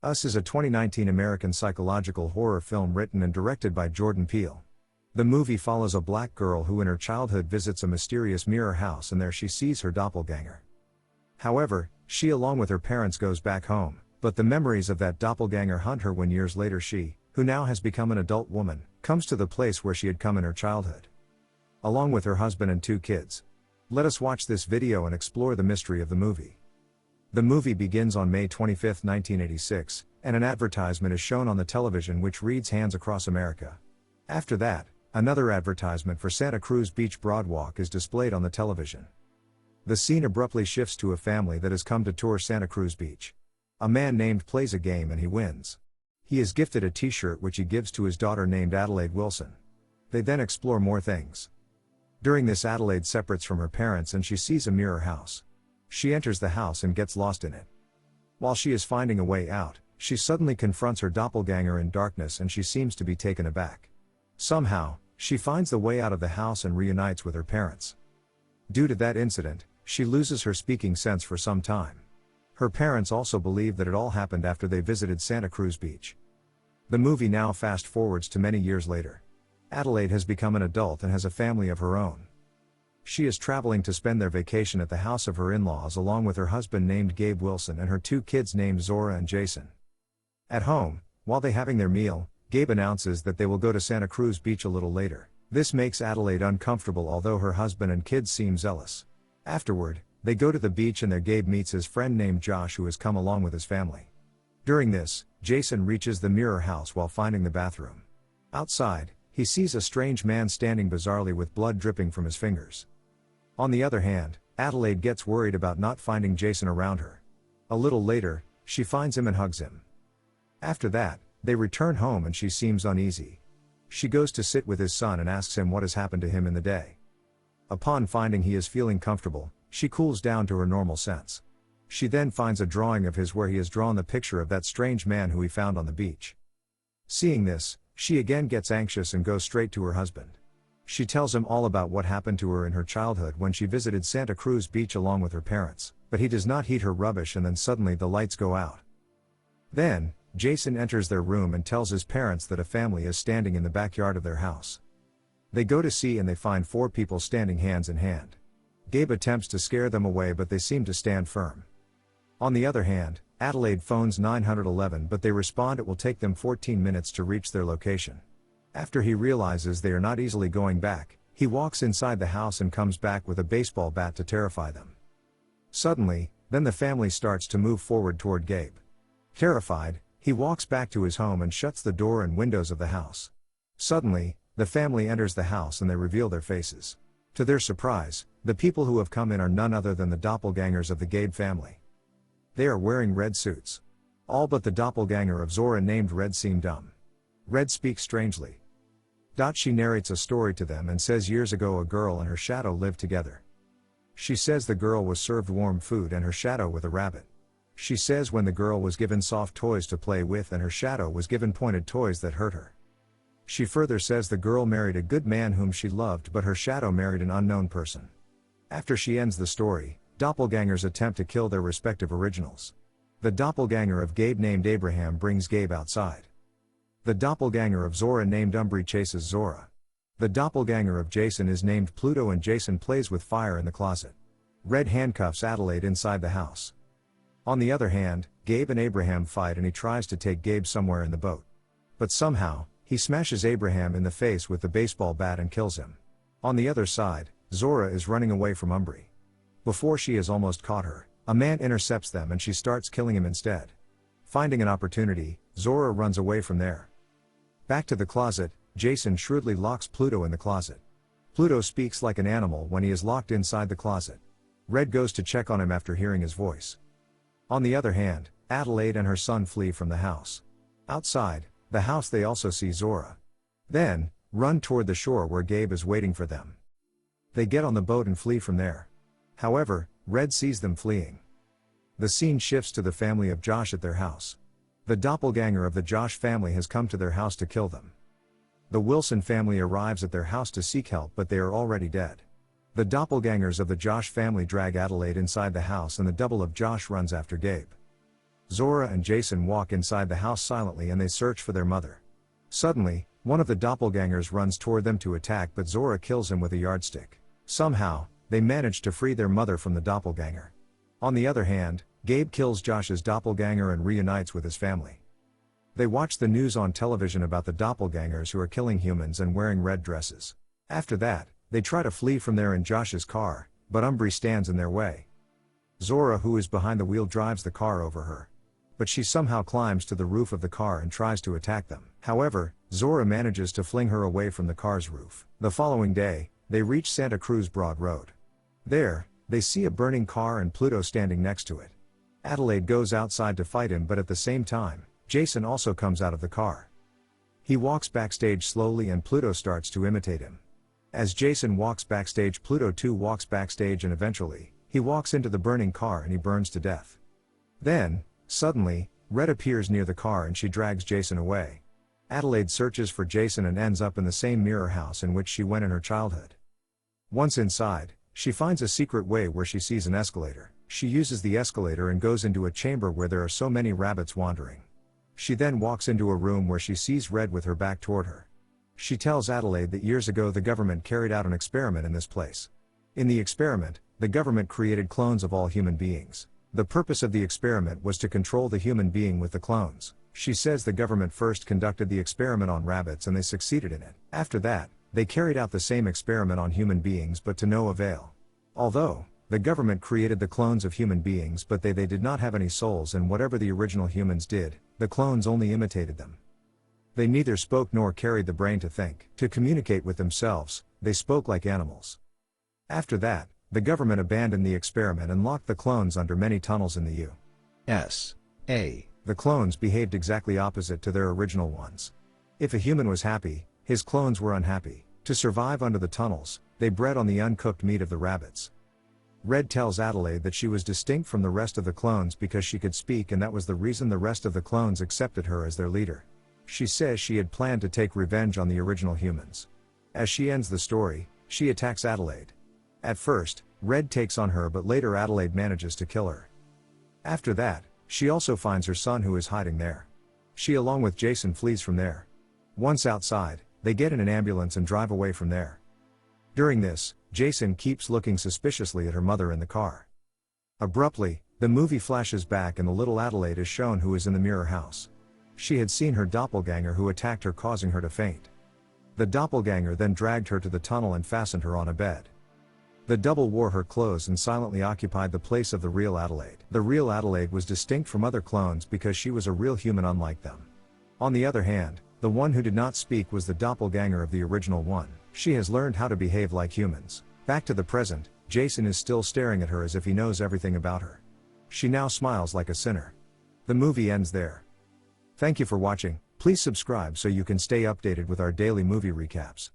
Us is a 2019 American psychological horror film written and directed by Jordan Peele. The movie follows a black girl who in her childhood visits a mysterious mirror house, and there she sees her doppelganger. However, she along with her parents goes back home, but the memories of that doppelganger hunt her when years later she, who now has become an adult woman, comes to the place where she had come in her childhood. Along with her husband and 2 kids. Let us watch this video and explore the mystery of the movie. The movie begins on May 25, 1986, and an advertisement is shown on the television which reads "Hands Across America." After that, another advertisement for Santa Cruz Beach Broadwalk is displayed on the television. The scene abruptly shifts to a family that has come to tour Santa Cruz Beach. A man named plays a game and he wins. He is gifted a t-shirt which he gives to his daughter named Adelaide Wilson. They then explore more things. During this, Adelaide separates from her parents and she sees a mirror house. She enters the house and gets lost in it. While she is finding a way out, she suddenly confronts her doppelganger in darkness and she seems to be taken aback. Somehow, she finds the way out of the house and reunites with her parents. Due to that incident, she loses her speaking sense for some time. Her parents also believe that it all happened after they visited Santa Cruz Beach. The movie now fast forwards to many years later. Adelaide has become an adult and has a family of her own. She is traveling to spend their vacation at the house of her in-laws along with her husband named Gabe Wilson and her 2 kids named Zora and Jason. At home, while they having their meal, Gabe announces that they will go to Santa Cruz Beach a little later. This makes Adelaide uncomfortable although her husband and kids seem zealous. Afterward, they go to the beach and there Gabe meets his friend named Josh who has come along with his family. During this, Jason reaches the mirror house while finding the bathroom. Outside, he sees a strange man standing bizarrely with blood dripping from his fingers. On the other hand, Adelaide gets worried about not finding Jason around her. A little later, she finds him and hugs him. After that, they return home and she seems uneasy. She goes to sit with his son and asks him what has happened to him in the day. Upon finding he is feeling comfortable, she cools down to her normal sense. She then finds a drawing of his where he has drawn the picture of that strange man who he found on the beach. Seeing this, she again gets anxious and goes straight to her husband. She tells him all about what happened to her in her childhood when she visited Santa Cruz Beach along with her parents, but he does not heed her rubbish and then suddenly the lights go out. Then, Jason enters their room and tells his parents that a family is standing in the backyard of their house. They go to see and they find 4 people standing hands in hand. Gabe attempts to scare them away but they seem to stand firm. On the other hand, Adelaide phones 911 but they respond it will take them 14 minutes to reach their location. After he realizes they are not easily going back, he walks inside the house and comes back with a baseball bat to terrify them. Suddenly, then the family starts to move forward toward Gabe. Terrified, he walks back to his home and shuts the door and windows of the house. Suddenly, the family enters the house and they reveal their faces. To their surprise, the people who have come in are none other than the doppelgangers of the Gabe family. They are wearing red suits. All but the doppelganger of Zora named Red seem dumb. Red speaks strangely. She narrates a story to them and says years ago a girl and her shadow lived together. She says the girl was served warm food and her shadow with a rabbit. She says when the girl was given soft toys to play with and her shadow was given pointed toys that hurt her. She further says the girl married a good man whom she loved but her shadow married an unknown person. After she ends the story, doppelgangers attempt to kill their respective originals. The doppelganger of Gabe named Abraham brings Gabe outside. The doppelganger of Zora named Umbri chases Zora. The doppelganger of Jason is named Pluto and Jason plays with fire in the closet. Red handcuffs Adelaide inside the house. On the other hand, Gabe and Abraham fight and he tries to take Gabe somewhere in the boat. But somehow, he smashes Abraham in the face with the baseball bat and kills him. On the other side, Zora is running away from Umbri. Before she has almost caught her, a man intercepts them and she starts killing him instead. Finding an opportunity, Zora runs away from there. Back to the closet, Jason shrewdly locks Pluto in the closet. Pluto speaks like an animal when he is locked inside the closet. Red goes to check on him after hearing his voice. On the other hand, Adelaide and her son flee from the house. Outside the house they also see Zora. Then, run toward the shore where Gabe is waiting for them. They get on the boat and flee from there. However, Red sees them fleeing. The scene shifts to the family of Josh at their house. The doppelganger of the Josh family has come to their house to kill them. The Wilson family arrives at their house to seek help but they are already dead. The doppelgangers of the Josh family drag Adelaide inside the house and the double of Josh runs after Gabe. Zora and Jason walk inside the house silently and they search for their mother. Suddenly, one of the doppelgangers runs toward them to attack, but Zora kills him with a yardstick. Somehow, they manage to free their mother from the doppelganger. On the other hand, Gabe kills Josh's doppelganger and reunites with his family. They watch the news on television about the doppelgangers who are killing humans and wearing red dresses. After that, they try to flee from there in Josh's car, but Umbri stands in their way. Zora, who is behind the wheel, drives the car over her. But she somehow climbs to the roof of the car and tries to attack them. However, Zora manages to fling her away from the car's roof. The following day, they reach Santa Cruz Broad Road. There, they see a burning car and Pluto standing next to it. Adelaide goes outside to fight him, but at the same time, Jason also comes out of the car. He walks backstage slowly and Pluto starts to imitate him. As Jason walks backstage, Pluto too walks backstage and eventually, he walks into the burning car and he burns to death. Then, suddenly, Red appears near the car and she drags Jason away. Adelaide searches for Jason and ends up in the same mirror house in which she went in her childhood. Once inside, she finds a secret way where she sees an escalator. She uses the escalator and goes into a chamber where there are so many rabbits wandering. She then walks into a room where she sees Red with her back toward her. She tells Adelaide that years ago the government carried out an experiment in this place. In the experiment, the government created clones of all human beings. The purpose of the experiment was to control the human being with the clones. She says the government first conducted the experiment on rabbits and they succeeded in it. After that, they carried out the same experiment on human beings but to no avail. Although, the government created the clones of human beings but they did not have any souls, and whatever the original humans did, the clones only imitated them. They neither spoke nor carried the brain to think. To communicate with themselves, they spoke like animals. After that, the government abandoned the experiment and locked the clones under many tunnels in the USA. The clones behaved exactly opposite to their original ones. If a human was happy, his clones were unhappy. To survive under the tunnels, they bred on the uncooked meat of the rabbits. Red tells Adelaide that she was distinct from the rest of the clones because she could speak, and that was the reason the rest of the clones accepted her as their leader. She says she had planned to take revenge on the original humans. As she ends the story, she attacks Adelaide. At first, Red takes on her, but later Adelaide manages to kill her. After that, she also finds her son who is hiding there. She along with Jason flees from there. Once outside, they get in an ambulance and drive away from there. During this, Jason keeps looking suspiciously at her mother in the car. Abruptly, the movie flashes back and the little Adelaide is shown who is in the mirror house. She had seen her doppelganger who attacked her, causing her to faint. The doppelganger then dragged her to the tunnel and fastened her on a bed. The double wore her clothes and silently occupied the place of the real Adelaide. The real Adelaide was distinct from other clones because she was a real human unlike them. On the other hand, the one who did not speak was the doppelganger of the original one. She has learned how to behave like humans. Back to the present, Jason is still staring at her as if he knows everything about her. She now smiles like a sinner. The movie ends there. Thank you for watching. Please subscribe so you can stay updated with our daily movie recaps.